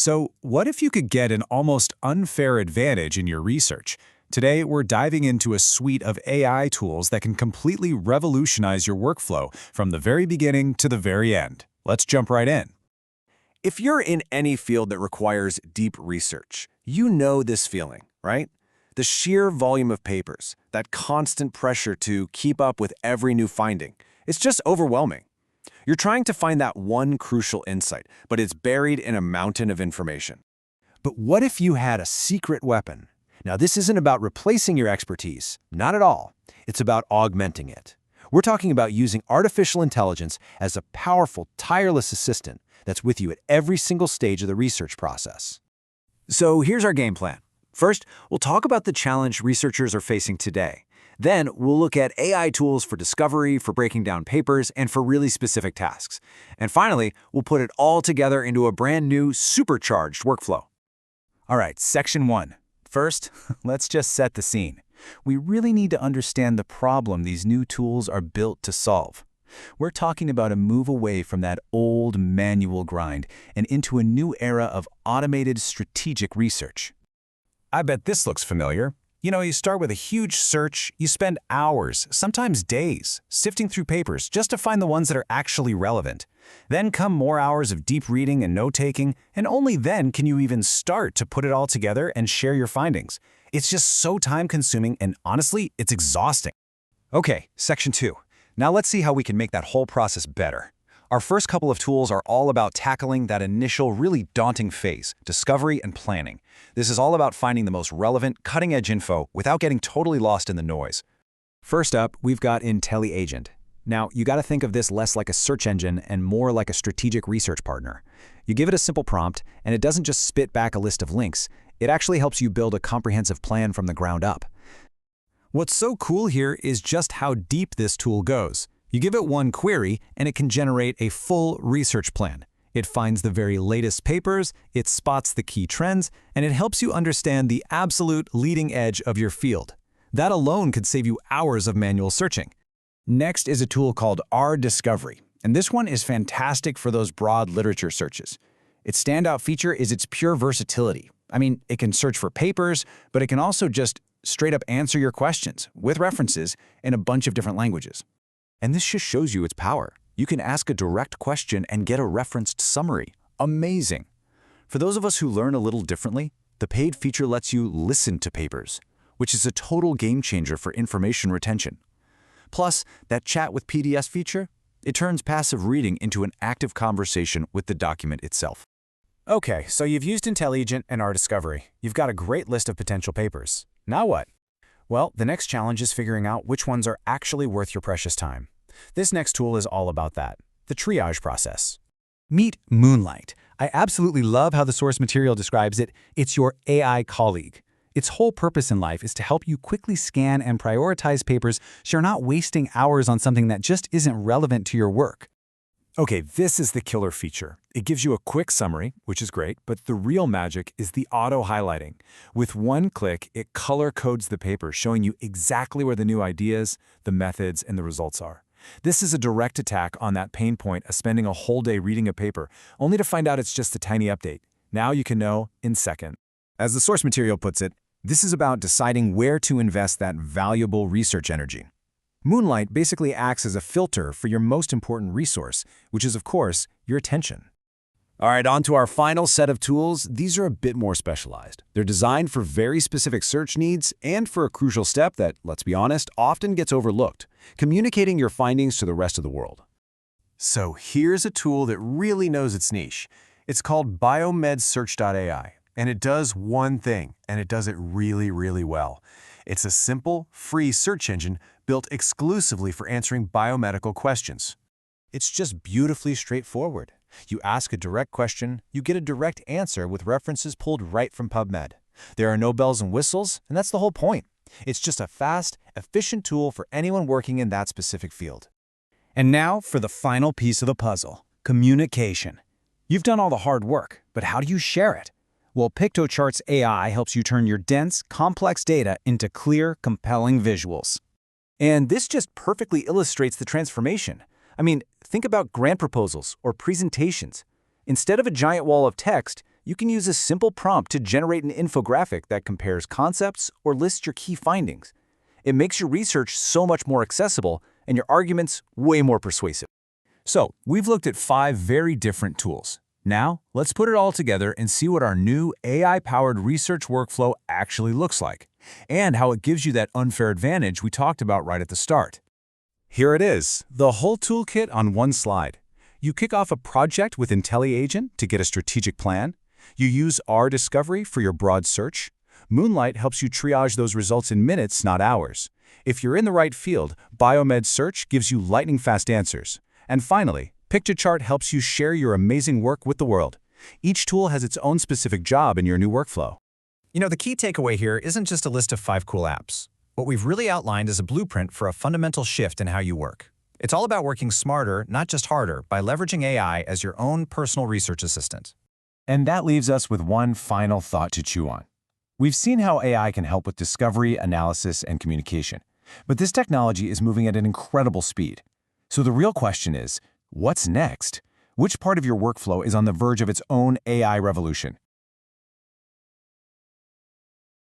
So, what if you could get an almost unfair advantage in your research? Today, we're diving into a suite of AI tools that can completely revolutionize your workflow from the very beginning to the very end. Let's jump right in. If you're in any field that requires deep research, you know this feeling, right? The sheer volume of papers, that constant pressure to keep up with every new finding, it's just overwhelming. You're trying to find that one crucial insight, but it's buried in a mountain of information. But what if you had a secret weapon? Now, this isn't about replacing your expertise, not at all. It's about augmenting it. We're talking about using artificial intelligence as a powerful, tireless assistant that's with you at every single stage of the research process. So here's our game plan. First, we'll talk about the challenge researchers are facing today. Then, we'll look at AI tools for discovery, for breaking down papers, and for really specific tasks. And finally, we'll put it all together into a brand new, supercharged workflow. All right, Section 1. First, let's just set the scene. We really need to understand the problem these new tools are built to solve. We're talking about a move away from that old manual grind and into a new era of automated strategic research. I bet this looks familiar. You start with a huge search, you spend hours, sometimes days, sifting through papers just to find the ones that are actually relevant. Then come more hours of deep reading and note-taking, and only then can you even start to put it all together and share your findings. It's just so time-consuming, and honestly, it's exhausting. Okay, Section 2. Now let's see how we can make that whole process better. Our first couple of tools are all about tackling that initial, really daunting phase, discovery and planning. This is all about finding the most relevant, cutting-edge info without getting totally lost in the noise. First up, we've got IntelliAgent. Now, you got to think of this less like a search engine and more like a strategic research partner. You give it a simple prompt, and it doesn't just spit back a list of links. It actually helps you build a comprehensive plan from the ground up. What's so cool here is just how deep this tool goes. You give it one query, and it can generate a full research plan. It finds the very latest papers, it spots the key trends, and it helps you understand the absolute leading edge of your field. That alone could save you hours of manual searching. Next is a tool called R-Discovery, and this one is fantastic for those broad literature searches. Its standout feature is its pure versatility. I mean, it can search for papers, but it can also just straight up answer your questions with references in a bunch of different languages. And this just shows you its power. You can ask a direct question and get a referenced summary. Amazing. For those of us who learn a little differently, the paid feature lets you listen to papers, which is a total game changer for information retention. Plus, that chat with PDS feature, it turns passive reading into an active conversation with the document itself. Okay, so you've used IntelliAgent and R-Discovery. You've got a great list of potential papers. Now what? Well, the next challenge is figuring out which ones are actually worth your precious time. This next tool is all about that, the triage process. Meet Moonlight. I absolutely love how the source material describes it. It's your AI colleague. Its whole purpose in life is to help you quickly scan and prioritize papers so you're not wasting hours on something that just isn't relevant to your work. Okay, this is the killer feature. It gives you a quick summary, which is great, but the real magic is the auto-highlighting. With one click, it color codes the paper, showing you exactly where the new ideas, the methods, and the results are. This is a direct attack on that pain point of spending a whole day reading a paper, only to find out it's just a tiny update. Now you can know in seconds. As the source material puts it, this is about deciding where to invest that valuable research energy. Moonlight basically acts as a filter for your most important resource, which is, of course, your attention. All right, on to our final set of tools. These are a bit more specialized. They're designed for very specific search needs and for a crucial step that, let's be honest, often gets overlooked: communicating your findings to the rest of the world. So here's a tool that really knows its niche. It's called BioMedSearch.ai, and it does one thing, and it does it really, really well. It's a simple, free search engine built exclusively for answering biomedical questions. It's just beautifully straightforward. You ask a direct question, you get a direct answer with references pulled right from PubMed. There are no bells and whistles, and that's the whole point. It's just a fast, efficient tool for anyone working in that specific field. And now for the final piece of the puzzle, communication. You've done all the hard work, but how do you share it? Well, Piktochart's AI helps you turn your dense, complex data into clear, compelling visuals. And this just perfectly illustrates the transformation. I mean, think about grant proposals or presentations. Instead of a giant wall of text, You can use a simple prompt to generate an infographic that compares concepts or lists your key findings. It makes your research so much more accessible and your arguments way more persuasive. So, we've looked at 5 very different tools. Now, let's put it all together and see what our new AI-powered research workflow actually looks like, and how it gives you that unfair advantage we talked about right at the start. Here it is, the whole toolkit on one slide. You kick off a project with IntelliAgent to get a strategic plan. You use R Discovery for your broad search. Moonlight helps you triage those results in minutes, not hours. If you're in the right field, BioMedSearch gives you lightning-fast answers. And finally, Piktochart helps you share your amazing work with the world. Each tool has its own specific job in your new workflow. You know, the key takeaway here isn't just a list of 5 cool apps. What we've really outlined is a blueprint for a fundamental shift in how you work. It's all about working smarter, not just harder, by leveraging AI as your own personal research assistant. And that leaves us with one final thought to chew on. We've seen how AI can help with discovery, analysis, and communication. But this technology is moving at an incredible speed. So the real question is, what's next? Which part of your workflow is on the verge of its own AI revolution?